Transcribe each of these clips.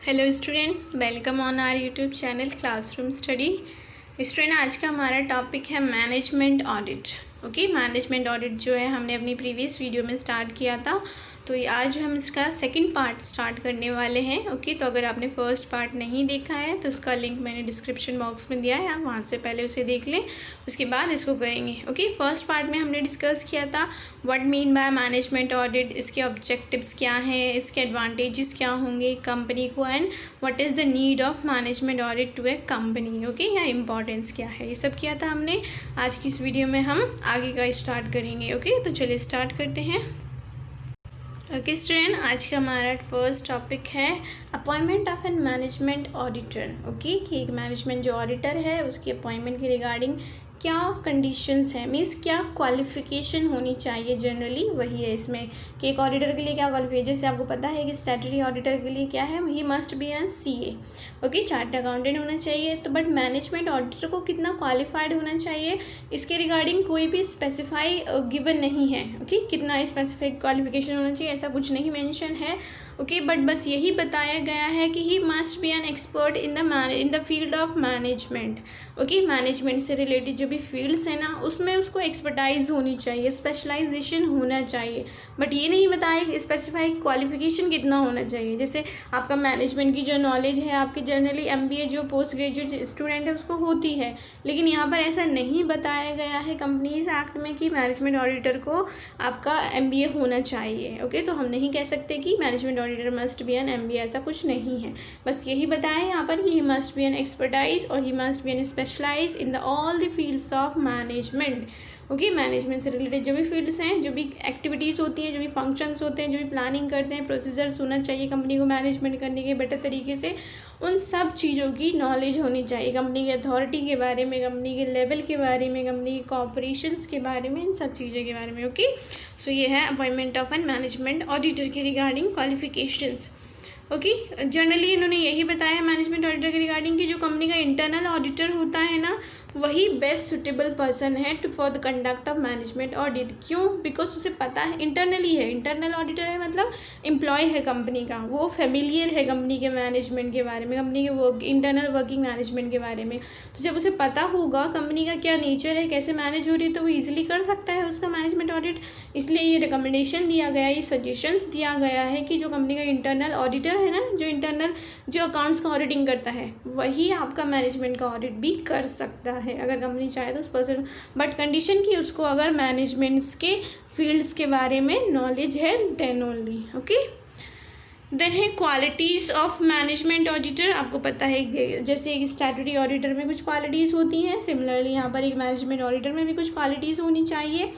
Hello student, welcome on our YouTube channel classroom study. Student, आज का हमारा topic है management audit. Okay, management audit जो है हमने अपनी प्रीवियस वीडियो में स्टार्ट किया था, तो आज हम इसका सेकंड पार्ट स्टार्ट करने वाले हैं। ओके, तो अगर आपने फर्स्ट पार्ट नहीं देखा है तो उसका लिंक मैंने डिस्क्रिप्शन बॉक्स में दिया है, आप वहाँ से पहले उसे देख लें, उसके बाद इसको करेंगे। ओके, फर्स्ट पार्ट में हमने डिस्कस किया था what mean by management audit, इसके ऑब्जेक्टिव्स क्या हैं, इसके एडवांटेजेस क्या होंगे कंपनी को, and what is the need of management audit to a company. Okay, या इम्पॉर्टेंस क्या है, ये सब किया था हमने। आज की इस वीडियो में हम आगे का स्टार्ट करेंगे। ओके, तो चलिए स्टार्ट करते हैं। ओके स्टूडेंट, आज का हमारा फर्स्ट टॉपिक है appointment of an management auditor. Okay, कि एक मैनेजमेंट जो ऑडिटर है उसकी अपॉइंटमेंट के रिगार्डिंग क्या कंडीशंस है, मीन्स क्या क्वालिफ़िकेशन होनी चाहिए जनरली, वही है इसमें कि एक ऑडिटर के लिए क्या क्वालिफिकेशन। जैसे आपको पता है कि स्टैट्यूटरी ऑडिटर के लिए क्या है, he must be an CA। Okay, chartered accountant होना चाहिए। तो बट मैनेजमेंट ऑडिटर को कितना क्वालिफाइड होना चाहिए, इसके रिगार्डिंग कोई भी स्पेसिफाई गिवन नहीं है। ओके, कितना स्पेसिफिक क्वालिफिकेशन होना चाहिए ऐसा कुछ नहीं मेंशन है। ओके, बट बस यही बताया गया है कि he must be an expert in the field of management. Okay, management से रिलेटेड जो भी फील्ड्स हैं ना, उसमें उसको एक्सपर्टाइज होनी चाहिए, स्पेशलाइजेशन होना चाहिए। बट ये नहीं बताया कि स्पेसिफाई क्वालिफिकेशन कितना होना चाहिए। जैसे आपका मैनेजमेंट की जो नॉलेज है, आपके जनरली MBA जो पोस्ट ग्रेजुएट स्टूडेंट है उसको होती है, लेकिन यहाँ पर ऐसा नहीं बताया गया है कंपनीज एक्ट में कि मैनेजमेंट ऑडिटर को आपका MBA होना चाहिए। ओके, तो हम नहीं कह सकते कि management auditor must be an MBA, ऐसा कुछ नहीं है। बस यही बताया यहाँ पर कि he must be an expertise और he must be an specialise in the all the fields of management. Okay, management से रिलेटेड जो भी फील्ड्स हैं, जो भी एक्टिविटीज़ होती हैं, जो भी फंक्शंस होते हैं, जो भी प्लानिंग करते हैं, प्रोसीजर्स होना चाहिए कंपनी को मैनेजमेंट करने के बेटर तरीके से, उन सब चीज़ों की नॉलेज होनी चाहिए। कंपनी की अथॉरिटी के बारे में, कंपनी के लेवल के बारे में, कंपनी के कॉपरेशंस के बारे में, इन सब चीज़ों के बारे में। ओके, सो ये है appointment of an management auditor के रिगार्डिंग क्वालिफिकेशंस। ओके, जनरली इन्होंने यही बताया मैनेजमेंट ऑडिटर के रिगार्डिंग कि जो कंपनी का इंटरनल ऑडिटर होता है ना, वही बेस्ट सुटेबल पर्सन है for the conduct of management audit. क्यों? बिकॉज उसे पता है, इंटरनली है, इंटरनल ऑडिटर है मतलब एम्प्लॉय है कंपनी का, वो फेमिलियर है कंपनी के मैनेजमेंट के बारे में, कंपनी के इंटरनल वर्किंग मैनेजमेंट के बारे में। तो जब उसे पता होगा कंपनी का क्या नेचर है, कैसे मैनेज हो रही है, तो वो ईजिली कर सकता है उसका मैनेजमेंट ऑडिट। इसलिए ये रिकमेंडेशन दिया गया है, ये सजेशंस दिया गया है कि जो कंपनी का इंटरनल ऑडिटर है ना, जो इंटरनल जो अकाउंट्स का ऑडिटिंग करता है, वही आपका मैनेजमेंट का ऑडिट भी कर सकता है अगर कंपनी चाहे तो उस पर्सन। बट कंडीशन की उसको अगर मैनेजमेंट्स के फील्ड्स के बारे में नॉलेज है, देन ओनली। ओके, देन है क्वालिटीज़ ऑफ मैनेजमेंट ऑडिटर। आपको पता है जैसे एक स्टैट्यूटरी ऑडिटर में कुछ क्वालिटीज़ होती हैं, सिमिलरली यहाँ पर एक मैनेजमेंट ऑडिटर में भी कुछ क्वालिटीज़ होनी चाहिए।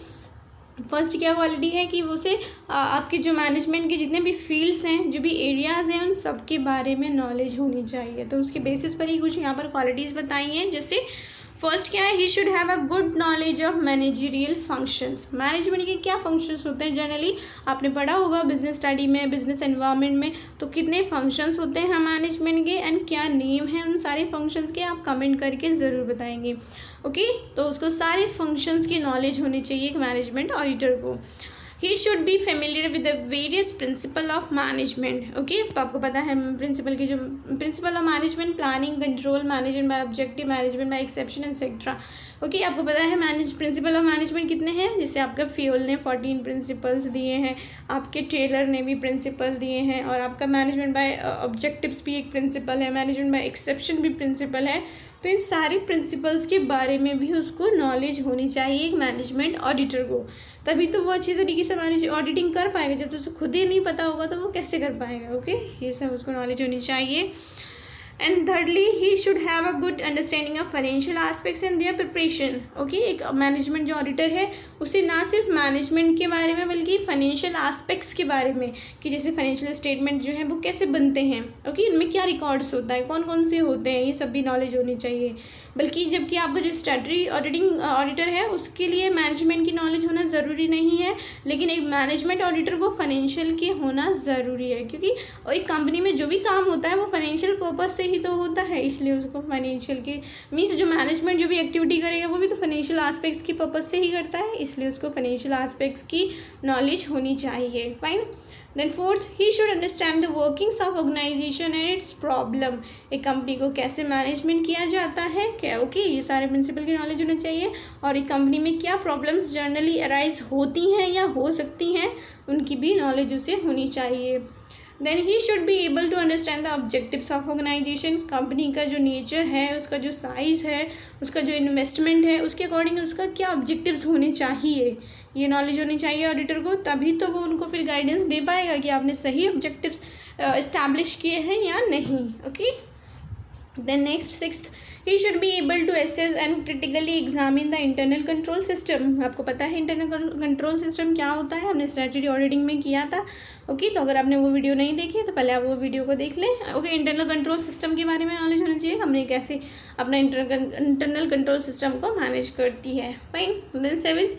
फर्स्ट क्या क्वालिटी है कि उसे आपके जो मैनेजमेंट के जितने भी फील्ड्स हैं, जो भी एरियाज़ हैं, उन सब के बारे में नॉलेज होनी चाहिए। तो उसके बेसिस पर ही कुछ यहाँ पर क्वालिटीज़ बताई हैं। जैसे फर्स्ट क्या है, he should have a good knowledge of managerial functions. Management के क्या फंक्शंस होते हैं, जनरली आपने पढ़ा होगा बिजनेस स्टडी में, बिजनेस एनवायरनमेंट में, तो कितने फंक्शंस होते हैं मैनेजमेंट के एंड क्या नेम है उन सारे फंक्शंस के, आप कमेंट करके ज़रूर बताएंगे। ओके, तो उसको सारे फंक्शंस की नॉलेज होनी चाहिए एक मैनेजमेंट ऑडिटर को। ही should be familiar with the various principle of management. Okay, तो आपको पता है प्रिंसिपल की जो principle of management, planning, control, management by objective, management by exception etcetera. Okay, आपको पता है प्रिंसिपल ऑफ मैनेजमेंट कितने हैं, जैसे आपका फ्यूल ने 14 प्रिंसिपल्स दिए हैं, आपके टेलर ने भी प्रिंसिपल दिए हैं, और आपका मैनेजमेंट बाय ऑब्जेक्टिव्स भी एक प्रिंसिपल है, मैनेजमेंट बाय एक्सेप्शन भी प्रिंसिपल है। तो इन सारे प्रिंसिपल्स के बारे में भी उसको नॉलेज होनी चाहिए एक मैनेजमेंट ऑडिटर को, तभी तो वो अच्छी तरीके से मैनेज ऑडिटिंग कर पाएगा। जब तो उसे खुद ही नहीं पता होगा तो वो कैसे कर पाएगा। ओके, ये सब उसको नॉलेज होनी चाहिए। And thirdly, he should have a good understanding of financial aspects and there preparation. Okay, एक मैनेजमेंट जो ऑडिटर है उसे ना सिर्फ मैनेजमेंट के बारे में बल्कि फाइनेंशियल एस्पेक्ट्स के बारे में, कि जैसे फाइनेंशियल स्टेटमेंट जो है वो कैसे बनते हैं, ओके, इनमें क्या रिकॉर्ड्स होता है, कौन कौन से होते हैं, ये सब भी नॉलेज होनी चाहिए। बल्कि जबकि आपका जो स्टैट्यूटरी ऑडिटर है उसके लिए मैनेजमेंट की नॉलेज होना ज़रूरी नहीं है, लेकिन एक मैनेजमेंट ऑडिटर को फाइनेंशियल की होना ज़रूरी है, क्योंकि एक कंपनी में जो भी काम होता है वो फाइनेंशियल पर्पज़ से ही तो होता है, इसलिए उसको फाइनेंशियल के मीन्स जो मैनेजमेंट जो भी एक्टिविटी करेगा वो भी तो फाइनेंशियल एस्पेक्ट्स की पर्पज़ से ही करता है, इसलिए उसको फाइनेंशियल एस्पेक्ट्स की नॉलेज होनी चाहिए। Fine. Then fourth, he should understand the workings of organisation and its problem. एक कंपनी को कैसे मैनेजमेंट किया जाता है, क्या ओके ये सारे प्रिंसिपल की नॉलेज होना चाहिए। और एक कंपनी में क्या प्रॉब्लम्स जनरली अराइज होती हैं या हो सकती हैं, उनकी भी नॉलेज उसे होनी चाहिए। Then he should be able to understand the objectives of organisation. Company का जो नेचर है, उसका जो साइज़ है, उसका जो इन्वेस्टमेंट है, उसके अकॉर्डिंग उसका क्या ऑब्जेक्टिव्स होने चाहिए, ये नॉलेज होनी चाहिए ऑडिटर को। तभी तो वो उनको फिर गाइडेंस दे पाएगा कि आपने सही ऑब्जेक्टिव्स इस्टेब्लिश किए हैं या नहीं। Okay, then next sixth, he should be able to assess and critically examine the internal control system. आपको पता है इंटरनल कंट्रोल सिस्टम क्या होता है, हमने स्ट्रेटजी ऑडिटिंग में किया था। ओके, तो अगर आपने वो वीडियो नहीं देखी है तो पहले आप वो वीडियो को देख लें। ओके, इंटरनल कंट्रोल सिस्टम के बारे में नॉलेज होनी चाहिए, कंपनी कैसे अपना इंटरनल कंट्रोल सिस्टम को मैनेज करती है। Fine. Then seventh,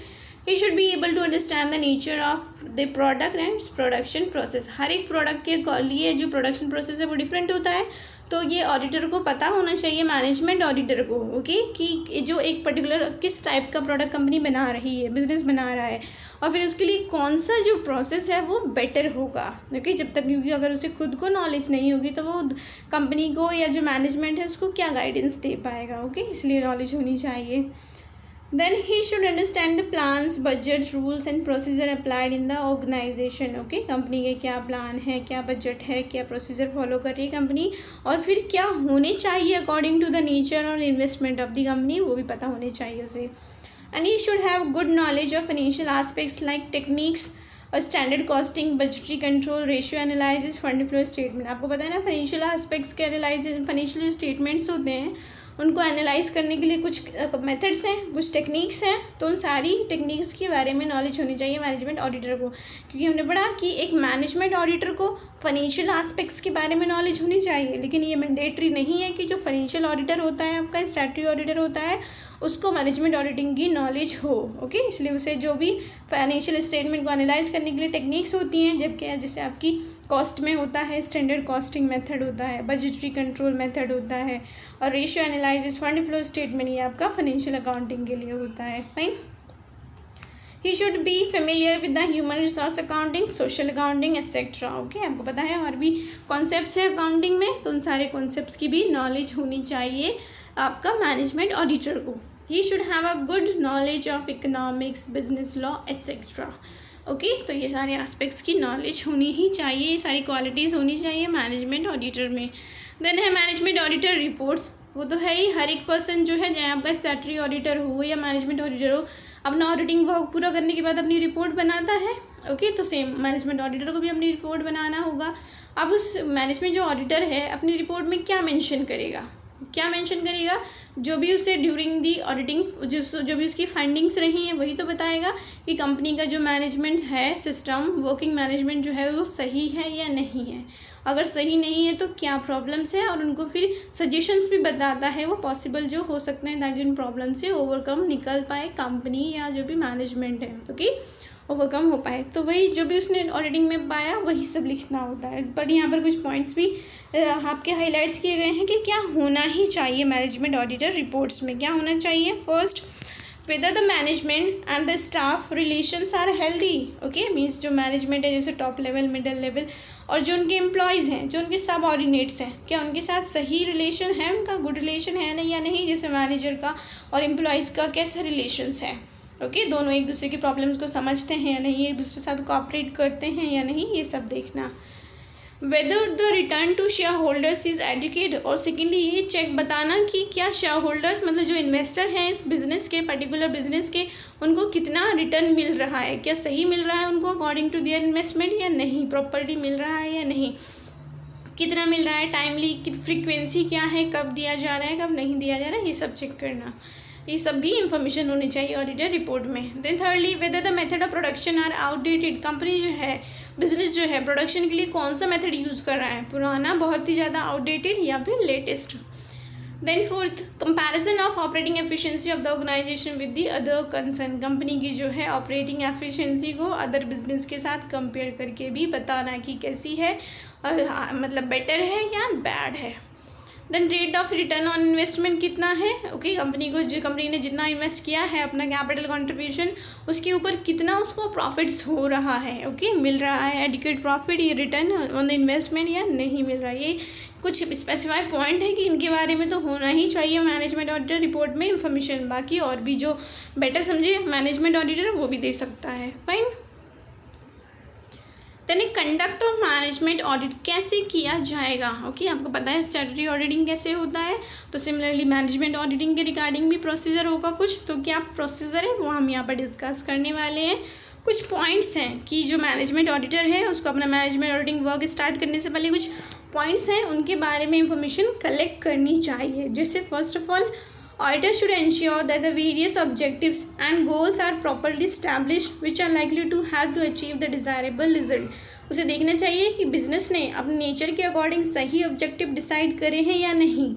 he should be able to understand the nature of the product and production process. हर एक प्रोडक्ट के लिए जो प्रोडक्शन प्रोसेस है वो डिफरेंट होता है, तो ये ऑडिटर को पता होना चाहिए, मैनेजमेंट ऑडिटर को, ओके, कि जो एक पर्टिकुलर किस टाइप का प्रोडक्ट कंपनी बना रही है, बिजनेस बना रहा है, और फिर उसके लिए कौन सा जो प्रोसेस है वो बेटर होगा। ओके, जब तक, क्योंकि अगर उसे खुद को नॉलेज नहीं होगी तो वो कंपनी को या जो मैनेजमेंट है उसको क्या गाइडेंस दे पाएगा। ओके, इसलिए नॉलेज होनी चाहिए। Then he should understand the plans, budget, rules and procedure applied in the organization. Okay, company के क्या प्लान है, क्या बजट है, क्या प्रोसीजर फॉलो कर रही है कंपनी, और फिर क्या होने चाहिए अकॉर्डिंग टू द नेचर और इन्वेस्टमेंट ऑफ द कंपनी, वो भी पता होने चाहिए उसे। And he should have good knowledge of financial aspects like techniques, standard costing, budgetary control, ratio analysis, fund flow statement. आपको पता है ना, फाइनेंशियल एस्पेक्ट्स के एनालिसिस, फाइनेंशियल स्टेटमेंट्स होते हैं, उनको एनालाइज करने के लिए कुछ मेथड्स हैं, कुछ टेक्निक्स हैं, तो उन सारी टेक्निक्स के बारे में नॉलेज होनी चाहिए मैनेजमेंट ऑडिटर को। क्योंकि हमने पढ़ा कि एक मैनेजमेंट ऑडिटर को फाइनेंशियल एस्पेक्ट्स के बारे में नॉलेज होनी चाहिए, लेकिन ये मैंडेटरी नहीं है कि जो फाइनेंशियल ऑडिटर होता है, आपका स्टैट्यूटरी ऑडिटर होता है, उसको मैनेजमेंट ऑडिटिंग की नॉलेज हो। ओके, इसलिए उसे जो भी फाइनेंशियल स्टेटमेंट को एनालाइज करने के लिए टेक्निक्स होती हैं, जबकि जैसे आपकी कॉस्ट में होता है स्टैंडर्ड कॉस्टिंग मेथड होता है, बजटरी कंट्रोल मेथड होता है, और ratio analysis, fund flow statement, ये आपका फाइनेंशियल अकाउंटिंग के लिए होता है। Fine. He should be familiar with the human resource accounting, social accounting etcetera. Okay, आपको पता है और भी कॉन्सेप्ट्स है अकाउंटिंग में, तो उन सारे कॉन्सेप्ट्स की भी नॉलेज होनी चाहिए आपका मैनेजमेंट ऑडिटर को। He should have a good knowledge of economics, business law etcetera. Okay, तो ये सारे एस्पेक्ट्स की नॉलेज होनी ही चाहिए, ये सारी क्वालिटीज़ होनी चाहिए मैनेजमेंट ऑडिटर में। देन है मैनेजमेंट ऑडिटर रिपोर्ट्स। वो तो है ही, हर एक पर्सन जो है, चाहे आपका स्टैट्यूटरी ऑडिटर हो या मैनेजमेंट ऑडिटर हो, अपना ऑडिटिंग वर्क पूरा करने के बाद अपनी रिपोर्ट बनाता है। ओके, तो सेम मैनेजमेंट ऑडिटर को भी अपनी रिपोर्ट बनाना होगा। अब उस मैनेजमेंट जो ऑडिटर है अपनी रिपोर्ट में क्या मेंशन करेगा, जो भी उसे ड्यूरिंग दी ऑडिटिंग जो भी उसकी फाइंडिंग्स रही हैं वही तो बताएगा कि कंपनी का जो मैनेजमेंट है, सिस्टम वर्किंग मैनेजमेंट जो है वो सही है या नहीं है। अगर सही नहीं है तो क्या प्रॉब्लम्स है, और उनको फिर सजेशंस भी बताता है वो पॉसिबल जो हो सकते हैं, ताकि उन प्रॉब्लम से ओवरकम निकल पाए कंपनी या जो भी मैनेजमेंट है, ओके, ओवरकम हो पाए। तो वही जो भी उसने ऑडिटिंग में पाया वही सब लिखना होता है। बट यहाँ पर कुछ पॉइंट्स भी आपके हाईलाइट्स किए गए हैं कि क्या होना ही चाहिए मैनेजमेंट ऑडिटर रिपोर्ट्स में, क्या होना चाहिए। First, whether the management and the staff relations are healthy। Okay, means जो मैनेजमेंट है, जैसे टॉप लेवल, मिडिल लेवल, और जो उनके एम्प्लॉयज़ हैं, जो उनके सब ऑर्डिनेट्स हैं, क्या उनके साथ सही रिलेशन है, उनका गुड रिलेशन है नहीं या नहीं। जैसे मैनेजर का और एम्प्लॉयज़ का कैसा रिलेशंस है, ओके, दोनों एक दूसरे की प्रॉब्लम्स को समझते हैं या नहीं, एक दूसरे के साथ कोऑपरेट करते हैं या नहीं, ये सब देखना। Whether the return to shareholders is adequate, और सेकेंडली ये चेक बताना कि क्या शेयर होल्डर्स, मतलब जो इन्वेस्टर हैं इस बिज़नेस के, पर्टिकुलर बिजनेस के, उनको कितना रिटर्न मिल रहा है, क्या सही मिल रहा है उनको अकॉर्डिंग टू देयर इन्वेस्टमेंट या नहीं, प्रॉपर्टी मिल रहा है या नहीं, कितना मिल रहा है, टाइमली, फ्रीक्वेंसी क्या है, कब दिया जा रहा है, कब नहीं दिया जा रहा है, ये सब चेक करना। ये सब भी इंफॉर्मेशन होनी चाहिए ऑडिटर रिपोर्ट में। Then thirdly, whether the method of production are outdated. Company जो है, बिजनेस जो है, प्रोडक्शन के लिए कौन सा मेथड यूज़ कर रहा है, पुराना, बहुत ही ज़्यादा आउटडेटेड, या फिर latest. Then fourth, comparison of operating efficiency of the organisation with the other concern. Company की जो है ऑपरेटिंग एफिशिएंसी को अदर बिजनेस के साथ कंपेयर करके भी बताना कि कैसी है, मतलब बेटर है या बैड है। Then rate of return on investment कितना है, ओके कंपनी ने जितना इन्वेस्ट किया है अपना कैपिटल कंट्रीब्यूशन उसके ऊपर कितना उसको प्रॉफिट्स हो रहा है, ओके मिल रहा है एडिक्वेट प्रॉफिट या रिटर्न ऑन द इन्वेस्टमेंट या नहीं मिल रहा है। ये कुछ स्पेसिफाई पॉइंट है कि इनके बारे में तो होना ही चाहिए मैनेजमेंट ऑडिटर रिपोर्ट में इंफॉर्मेशन। बाकी और भी जो बेटर समझे मैनेजमेंट ऑडिटर वो भी दे सकता है, fine. Then conduct of management audit कैसे किया जाएगा, ओके आपको पता है स्टैट्यूटरी ऑडिटिंग कैसे होता है, तो सिमिलरली मैनेजमेंट ऑडिटिंग के रिगार्डिंग भी प्रोसीजर होगा कुछ। तो क्या प्रोसीजर है वो हम यहाँ पर डिस्कस करने वाले हैं। कुछ पॉइंट्स हैं कि जो मैनेजमेंट ऑडिटर है उसको अपना मैनेजमेंट ऑडिटिंग वर्क स्टार्ट करने से पहले कुछ पॉइंट्स हैं उनके बारे में इंफॉर्मेशन कलेक्ट करनी चाहिए। जैसे first of all auditor should ensure that the various objectives and goals are properly established which are likely to help to achieve the desirable result। उसे देखना चाहिए कि बिजनेस ने अपने नेचर के अकॉर्डिंग सही ऑब्जेक्टिव डिसाइड करे हैं या नहीं,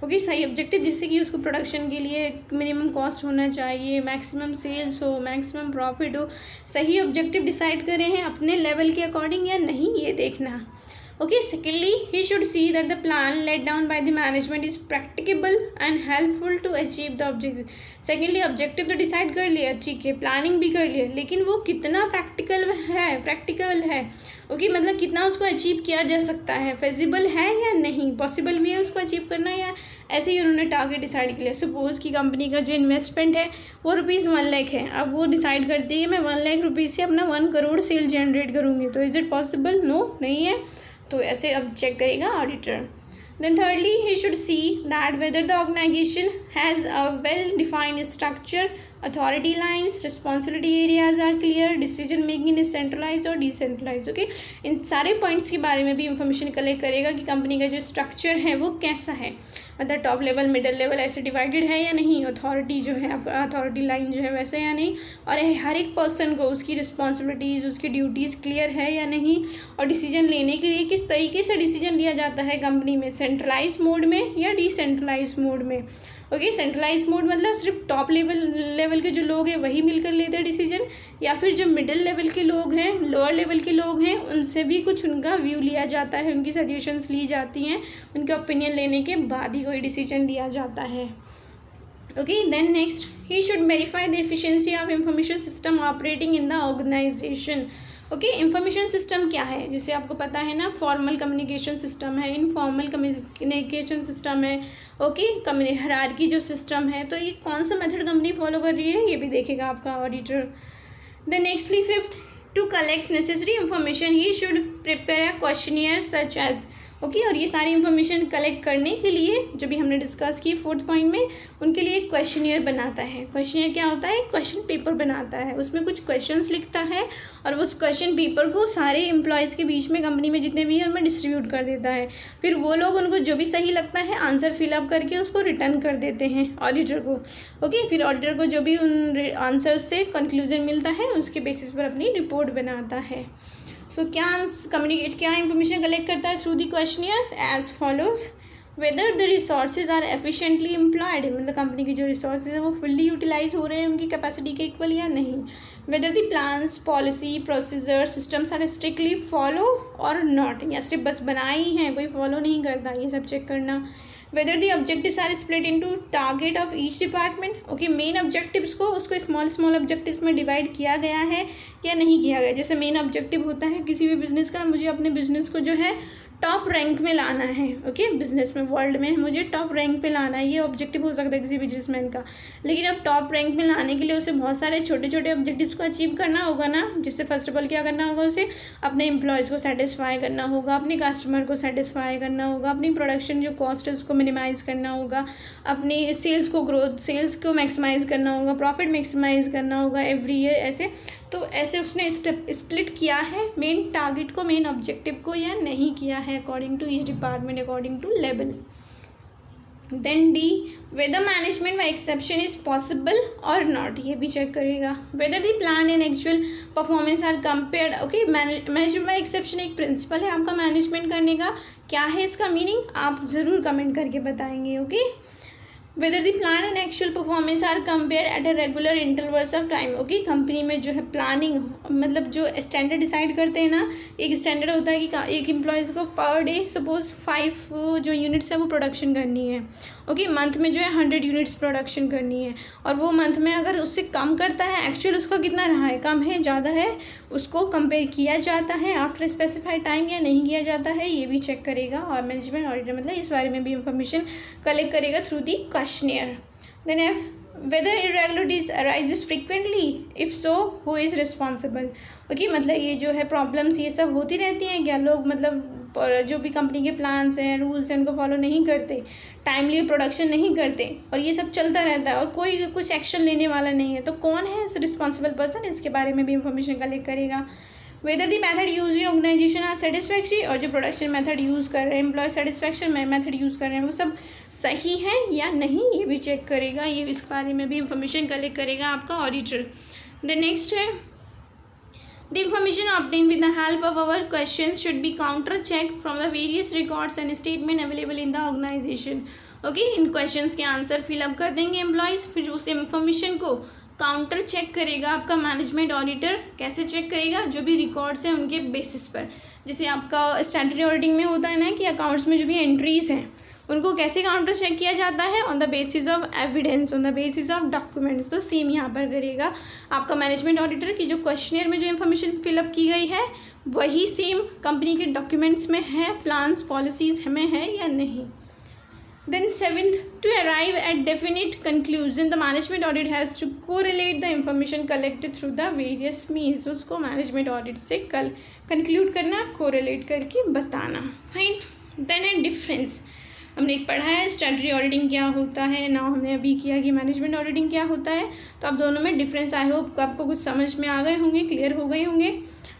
ओके सही ऑब्जेक्टिव जैसे कि उसको प्रोडक्शन के लिए मिनिमम कॉस्ट होना चाहिए, मैक्सिमम सेल्स हो, मैक्सिमम प्रॉफिट हो, सही ऑब्जेक्टिव डिसाइड करे हैं अपने लेवल के अकॉर्डिंग या नहीं ये देखना। Okay, secondly, he should see that the plan laid down by the management is practicable and helpful to achieve the objective। Secondly, objective तो decide कर लिया, ठीक है, प्लानिंग भी कर लिया, लेकिन वो कितना प्रैक्टिकल है, ओके मतलब कितना उसको अचीव किया जा सकता है, फेजिबल है या नहीं, पॉसिबल भी है उसको अचीव करना या ऐसे ही उन्होंने टारगेट डिसाइड किया। सपोज़ कि कंपनी का जो इन्वेस्टमेंट है वो ₹1,00,000 है, अब वो डिसाइड करती है मैं ₹1,00,000 से अपना 1 करोड़ सेल जनरेट करूँगी, तो इज़ इट पॉसिबल, नो नहीं है, तो ऐसे अब चेक करेगा auditor. Then thirdly he should see that whether the organisation has a well defined structure, authority lines, responsibility areas are clear, decision making is centralise और decentralise, okay इन सारे points के बारे में भी इंफॉर्मेशन कलेक्ट करेगा कि कंपनी का जो स्ट्रक्चर है वो कैसा है, मतलब टॉप लेवल मिडिल लेवल ऐसे डिवाइडेड है या नहीं, अथॉरिटी जो है अथॉरिटी लाइन जो है वैसे या नहीं, और हर एक पर्सन को उसकी रिस्पॉन्सिबिलिटीज़ उसकी ड्यूटीज़ क्लियर है या नहीं, और डिसीजन लेने के लिए किस तरीके से डिसीजन लिया जाता है कंपनी में, सेंट्रलाइज मोड में या डिसेंट्रलाइज मोड में, ओके सेंट्रलाइज मोड मतलब सिर्फ टॉप लेवल के जो लोग हैं वही मिलकर लेते हैं डिसीजन, या फिर जो मिडिल लेवल के लोग हैं लोअर लेवल के लोग हैं उनसे भी कुछ उनका व्यू लिया जाता है, उनकी सजेशंस ली जाती हैं, उनके ओपिनियन लेने के बाद ही कोई डिसीजन लिया जाता है, okay. Then next he should verify the efficiency of information system operating in the organisation, okay information system क्या है, जैसे आपको पता है ना फॉर्मल कम्युनिकेशन सिस्टम है, इनफॉर्मल कम्युनिकेशन सिस्टम है, ओके हायरार्की जो सिस्टम है, तो ये कौन सा मेथड कंपनी फॉलो कर रही है ये भी देखेगा आपका auditor. Then nextly fifth to collect necessary information he should prepare a questionnaire such as, okay और ये सारी इन्फॉर्मेशन कलेक्ट करने के लिए जो भी हमने डिस्कस की फोर्थ पॉइंट में उनके लिए एक क्वेश्चनियर बनाता है। क्वेश्चनियर क्या होता है, क्वेश्चन पेपर बनाता है, उसमें कुछ क्वेश्चंस लिखता है और उस क्वेश्चन पेपर को सारे एम्प्लॉयज़ के बीच में कंपनी में जितने भी हैं उनमें डिस्ट्रीब्यूट कर देता है, फिर वो लोग उनको जो भी सही लगता है आंसर फिलअप करके उसको रिटर्न कर देते हैं ऑडिटर को, ओके फिर ऑडिटर को जो भी उन आंसर से कंक्लूजन मिलता है उसके बेसिस पर अपनी रिपोर्ट बनाता है। सो क्या इंफॉर्मेशन कलेक्ट करता है through the questionnaire as follows, whether the resources are efficiently employed, मतलब कंपनी की जो रिसोर्सेज है वो फुल्ली यूटिलाइज हो रहे हैं उनकी कैपेसिटी के इक्वल या नहीं, whether the plans policy procedure systems are strictly follow और नॉट, या सिर्फ बस बनाए ही हैं कोई फॉलो नहीं करता, ये सब चेक करना। Whether the objectives are split into target of each department, okay main objectives को उसको स्मॉल ऑब्जेक्टिव्स में डिवाइड किया गया है या नहीं किया गया। जैसे मेन ऑब्जेक्टिव होता है किसी भी बिजनेस का, मुझे अपने बिजनेस को जो है टॉप रैंक में लाना है, ओके बिजनेस में वर्ल्ड में मुझे टॉप रैंक पे लाना है, ये ऑब्जेक्टिव हो सकता है किसी बिजनेसमैन का। लेकिन अब टॉप रैंक में लाने के लिए उसे बहुत सारे छोटे छोटे ऑब्जेक्टिव्स को अचीव करना होगा ना, जिससे फर्स्ट ऑफ ऑल क्या करना होगा, उसे अपने एम्प्लॉयज़ को सेटिस्फाई करना होगा, अपने कस्टमर को सेटिस्फाई करना होगा, अपनी प्रोडक्शन जो कॉस्ट है उसको मिनिमाइज़ करना होगा, अपनी सेल्स को मैक्सिमाइज़ करना होगा, प्रॉफिट मैक्सिमाइज़ करना होगा एवरी ईयर ऐसे। तो ऐसे उसने स्प्लिट किया है मेन टारगेट को मेन ऑब्जेक्टिव को या नहीं किया है according to each department according to level. Then D whether management by exception is possible और नॉट, ये भी चेक करेगा। Whether the plan and actual performance are compared, okay management by exception एक प्रिंसिपल है आपका मैनेजमेंट करने का, क्या है इसका मीनिंग आप ज़रूर कमेंट करके बताएंगे, okay. Whether the plan and actual performance are compare at a regular intervals of time. Okay, company में जो है प्लानिंग मतलब जो स्टैंडर्ड डिसाइड करते हैं ना, एक स्टैंडर्ड होता है कि एक एम्प्लॉयज़ को पर डे सपोज 5 जो यूनिट्स है वो प्रोडक्शन करनी है। ओके, मंथ में जो है 100 यूनिट्स प्रोडक्शन करनी है, और वो मंथ में अगर उससे कम करता है, एक्चुअल उसका कितना रहा है, कम है ज़्यादा है, उसको कंपेयर किया जाता है आफ्टर स्पेसिफाइड टाइम या नहीं किया जाता है, ये भी चेक करेगा। और मैनेजमेंट ऑडिटर मतलब इस बारे में भी इंफॉर्मेशन कलेक्ट करेगा through the questionnaire. Then F whether irregularities arises frequently, if so who is responsible. Okay, मतलब ये जो है प्रॉब्लम्स ये सब होती रहती हैं क्या, लोग मतलब जो भी कंपनी के प्लान्स हैं, रूल्स हैं, उनको फॉलो नहीं करते, टाइमली प्रोडक्शन नहीं करते, और ये सब चलता रहता है और कोई कुछ एक्शन लेने वाला नहीं है, तो कौन है रिस्पॉन्सिबल पर्सन, इसके बारे में भी इंफॉर्मेशन कलेक्ट करेगा। Whether the method use in organisation are satisfactory, और जो प्रोडक्शन मेथड यूज़ कर रहे हैं, एम्प्लॉय सेटिस्फैक्शन मेथड यूज़ कर रहे हैं, वो सब सही है या नहीं, ये भी चेक करेगा। ये इस बारे में भी इंफॉर्मेशन कलेक्ट करेगा आपका ऑडिटर। द नेक्स्ट है the information obtained with the help of our questions should be counter checked from the various records and statement available in the organization। Okay, in questions के answer fill up कर देंगे employees, फिर उस information को counter check करेगा आपका management auditor. कैसे check करेगा, जो भी रिकॉर्ड्स हैं उनके बेसिस पर। जैसे आपका स्टैट्यूटरी ऑडिटिंग में होता है ना कि अकाउंट्स में जो भी एंट्रीज हैं उनको कैसे काउंटर चेक किया जाता है, on the basis of evidence, on the basis of documents. तो सेम यहाँ पर करेगा आपका मैनेजमेंट ऑडिटर की जो क्वेश्चनियर में जो इन्फॉर्मेशन फिलअप की गई है वही सेम कंपनी के डॉक्यूमेंट्स में है, प्लान्स पॉलिसीज में है या नहीं। Then seventh, to arrive at definite conclusion, the management audit has to correlate the information collected through the various means। उसको management audit से conclude करना, correlate करके बताना। Fine। Then a difference, हमने एक पढ़ा है स्टैट्यूटरी ऑडिटिंग क्या होता है, ना हमने अभी किया कि मैनेजमेंट ऑडिटिंग क्या होता है, तो अब दोनों में डिफरेंस आई होप आपको कुछ समझ में आ गए होंगे, क्लियर हो गए होंगे।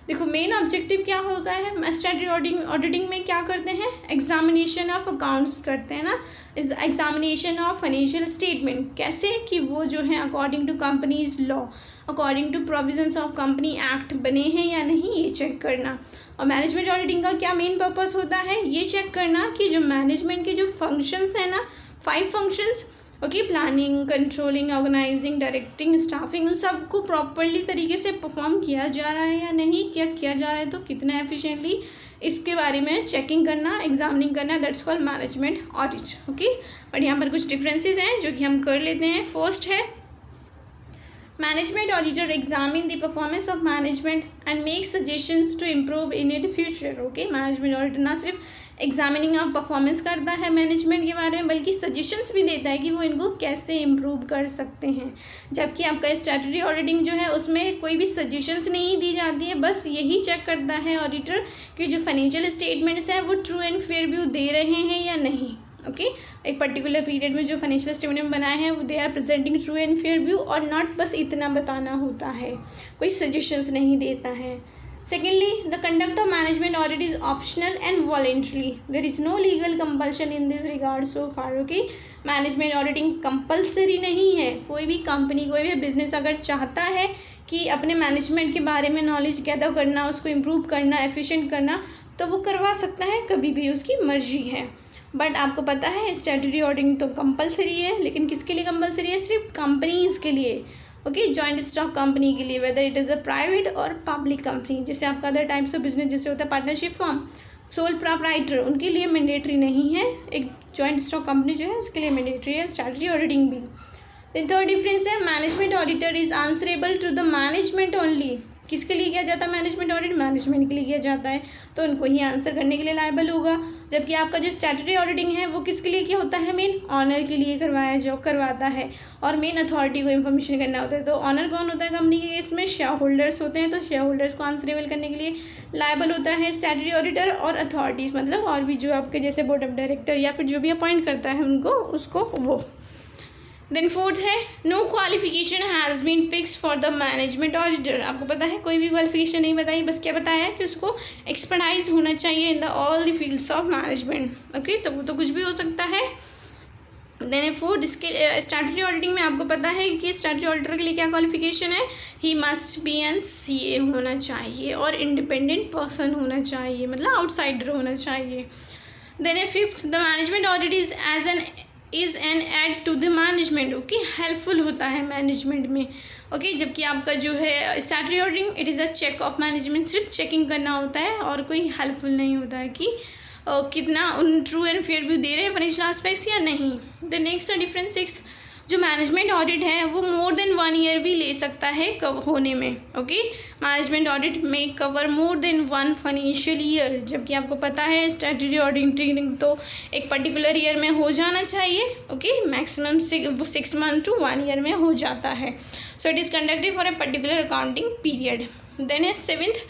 देखो मेन ऑब्जेक्टिव क्या होता है, स्टैट्यूटरी ऑडिटिंग में क्या करते हैं, एग्जामिनेशन ऑफ अकाउंट्स करते हैं ना, is examination of financial statement, कैसे कि वो जो है according to companies law, according to provisions of company act बने हैं या नहीं, ये चेक करना। और मैनेजमेंट ऑडिटिंग का क्या मेन पर्पस होता है, ये चेक करना कि जो मैनेजमेंट के जो फंक्शंस हैं ना, 5 functions, okay, planning, controlling, organising, directing, staffing, उन सबको प्रॉपरली तरीके से परफॉर्म किया जा रहा है या नहीं, क्या किया जा रहा है तो कितना एफिशिएंटली, इसके बारे में चेकिंग करना, एग्जामिनिंग करना, that's called management audit. Okay, but यहाँ पर कुछ डिफरेंसेस हैं जो कि हम कर लेते हैं। फर्स्ट है management auditor examine the performance of management and make suggestions to improve in it future. Okay, management auditor ना सिर्फ एग्जामिनिंग ऑफ परफॉर्मेंस करता है मैनेजमेंट के बारे में, बल्कि सजेशंस भी देता है कि वो इनको कैसे इम्प्रूव कर सकते हैं। जबकि आपका स्टैट्यूटरी ऑडिटिंग जो है उसमें कोई भी सजेशंस नहीं दी जाती है, बस यही चेक करता है ऑडिटर कि जो फाइनेंशियल स्टेटमेंट्स हैं वो ट्रू एंड फेयर व्यू दे रहे हैं या नहीं। ओके, एक पर्टिकुलर पीरियड में जो फाइनेंशियल स्टेटमेंट बनाए हैं वो they are presenting true and fair view और नॉट, बस इतना बताना होता है, कोई सजेशंस नहीं देता है। Secondly, the conduct of management audit is optional and voluntary. There is no legal compulsion in this regard so far. Okay, management auditing compulsory नहीं है। कोई भी कंपनी, कोई भी बिजनेस अगर चाहता है कि अपने मैनेजमेंट के बारे में नॉलेज गैदर करना, उसको इम्प्रूव करना, एफिशिएंट करना, तो वो करवा सकता है, कभी भी उसकी मर्जी है। बट आपको पता है स्टैट्यूटरी ऑडिटिंग तो कंपलसरी है, लेकिन किसके लिए कंपलसरी है, सिर्फ कंपनीज़ के लिए। ओके, जॉइंट स्टॉक कंपनी के लिए, whether it is a private और पब्लिक कंपनी। जैसे आपका अदर टाइप्स ऑफ बिजनेस जैसे होता है पार्टनरशिप फर्म, सोल प्रोप्राइटर, उनके लिए मैंडेटरी नहीं है। एक जॉइंट स्टॉक कंपनी जो है उसके लिए मैंडेटरी है स्टैट्यूटरी ऑडिटिंग भी। द थर्ड डिफरेंस है management auditor is answerable to the management only. किसके लिए किया जाता है मैनेजमेंट ऑडिट, मैनेजमेंट के लिए किया जाता है, तो उनको ही आंसर करने के लिए लायबल होगा। जबकि आपका जो स्टैट्यूटरी ऑडिटिंग है वो किसके लिए क्या होता है, मेन ऑनर के लिए करवाता है, और मेन अथॉरिटी को इन्फॉर्मेशन करना होता है। तो ऑनर कौन होता है कंपनी के केस में, शेयर होल्डर्स होते हैं, तो शेयर होल्डर्स को आंसरेबल करने के लिए लायबल होता है स्टैट्यूटरी ऑडिटर। और अथॉरिटीज़ मतलब और भी जो आपके जैसे बोर्ड ऑफ डायरेक्टर या फिर जो भी अपॉइंट करता है उनको, उसको वो। देन फोर्थ है no qualification has been fix for the management auditor. आपको पता है कोई भी क्वालिफिकेशन नहीं बताई, बस क्या बताया है कि उसको एक्सपर्टाइज होना चाहिए इन the all the fields of management. Okay, तो वो तो कुछ भी हो सकता है। देन फोर्थ, इसके स्टैट्यूटरी ऑडिटिंग में आपको पता है कि स्टैट्यूटरी ऑडिटर के लिए क्या क्वालिफिकेशन है, he must be an CA होना चाहिए और इंडिपेंडेंट पर्सन होना चाहिए, मतलब आउटसाइडर होना चाहिए। Then fifth, the management audit is as an is an aid to the management, okay, helpful होता है मैनेजमेंट में, ओके। जबकि आपका जो है statutory auditing it is a check of management, सिर्फ चेकिंग करना होता है और कोई हेल्पफुल नहीं होता है कि कितना उन ट्रू एंड फेयर व्यू दे रहे हैं फाइनेंशियल एस्पेक्ट्स या नहीं। द नेक्स्ट डिफरेंस 6, जो मैनेजमेंट ऑडिट है वो मोर देन 1 ईयर भी ले सकता है होने में, ओके। मैनेजमेंट ऑडिट में cover more than 1 financial year, जबकि आपको पता है स्टैट्यूटरी ऑडिटिंग तो एक पर्टिकुलर ईयर में हो जाना चाहिए, okay. Maximum 6 month to 1 year में हो जाता है। So it is conducted for a particular accounting period. Then है 7th,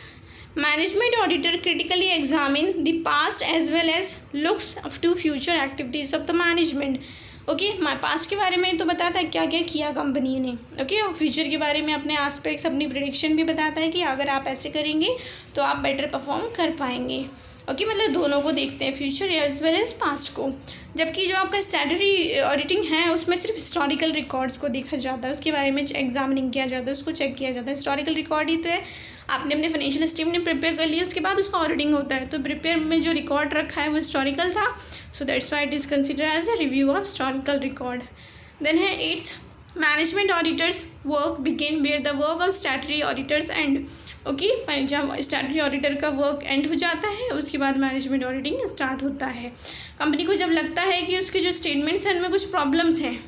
management auditor critically examine the past as well as looks up to future activities of the management, okay. Past के बारे में तो बताता है क्या क्या किया कंपनी ने, ओके, और फ्यूचर के बारे में अपने एस्पेक्ट्स, अपनी प्रेडिक्शन भी बताता है कि अगर आप ऐसे करेंगे तो आप बेटर परफॉर्म कर पाएंगे, ओके। मतलब दोनों को देखते हैं, future as well as past को। जबकि जो आपका स्टैट्यूटरी ऑडिटिंग है उसमें सिर्फ हिस्टोरिकल रिकॉर्ड्स को देखा जाता है, उसके बारे में एग्जामिनिंग किया जाता है, उसको चेक किया जाता है। हिस्टोरिकल रिकॉर्ड ही तो है, आपने अपने फाइनेंशियल स्टेटमेंट प्रिपेयर कर लिया, उसके बाद उसका ऑडिटिंग होता है, तो प्रिपेयर में जो रिकॉर्ड रखा है वो हिस्टोरिकल था, so that's why it is consider as a review of historical record. Then है 8th, management auditors work begin where the work of statutory auditors end, okay. जब स्टैट्यूटरी ऑडिटर का work end हो जाता है उसके बाद management auditing start होता है। कंपनी को जब लगता है कि उसके जो स्टेटमेंट्स हैं उनमें कुछ प्रॉब्लम्स हैं,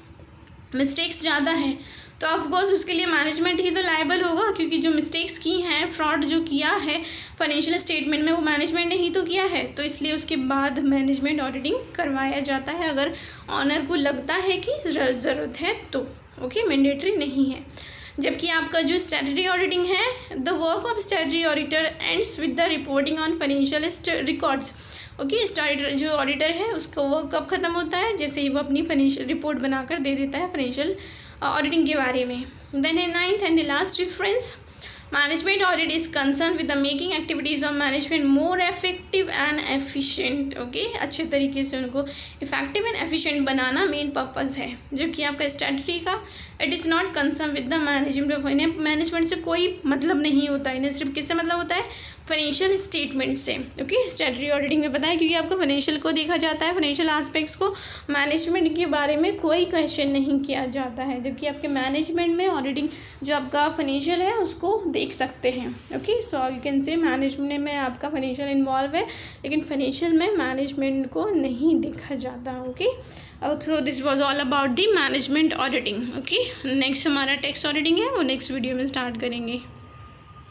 मिस्टेक्स ज़्यादा हैं, तो ऑफकोर्स उसके लिए मैनेजमेंट ही तो लायबल होगा, क्योंकि जो मिस्टेक्स की हैं, फ्रॉड जो किया है फाइनेंशियल स्टेटमेंट में वो मैनेजमेंट ने ही तो किया है, तो इसलिए उसके बाद मैनेजमेंट ऑडिटिंग करवाया जाता है अगर ऑनर को लगता है कि ज़रूरत है तो, ओके, मैंडेटरी नहीं है। जबकि आपका जो स्टैट्यूटरी ऑडिटिंग है, the work of statutory auditor ends with the reporting on financial records, okay. Statutory जो ऑडिटर है उसका वर्क कब ख़त्म होता है, जैसे ही वो अपनी फाइनेंशियल रिपोर्ट बनाकर दे देता है फाइनेंशियल ऑडिटिंग के बारे में। देन है 9th and the last difference, management audit is concern with the making activities of management more effective and efficient, okay. अच्छे तरीके से उनको effective and efficient banana main purpose है। जबकि आपका स्टैट्यूटरी का it is not concern with the management, इन्हें management से कोई मतलब नहीं होता, इन्हें सिर्फ किससे मतलब होता है, फाइनेंशियल स्टेटमेंट से, ओके। स्टैट्यूटरी ऑडिटिंग में पता है क्योंकि आपको फाइनेंशियल को देखा जाता है, फाइनेंशियल एस्पेक्ट्स को, मैनेजमेंट के बारे में कोई क्वेश्चन नहीं किया जाता है। जबकि आपके मैनेजमेंट में ऑडिटिंग जो आपका फाइनेंशियल है उसको देख सकते हैं, okay. So you can say management में आपका फाइनेंशियल इन्वॉल्व है, लेकिन फाइनेंशियल में मैनेजमेंट को नहीं देखा जाता, okay. So this was all about the management auditing, okay. Next हमारा टैक्स ऑडिटिंग है, वो नेक्स्ट वीडियो में स्टार्ट करेंगे।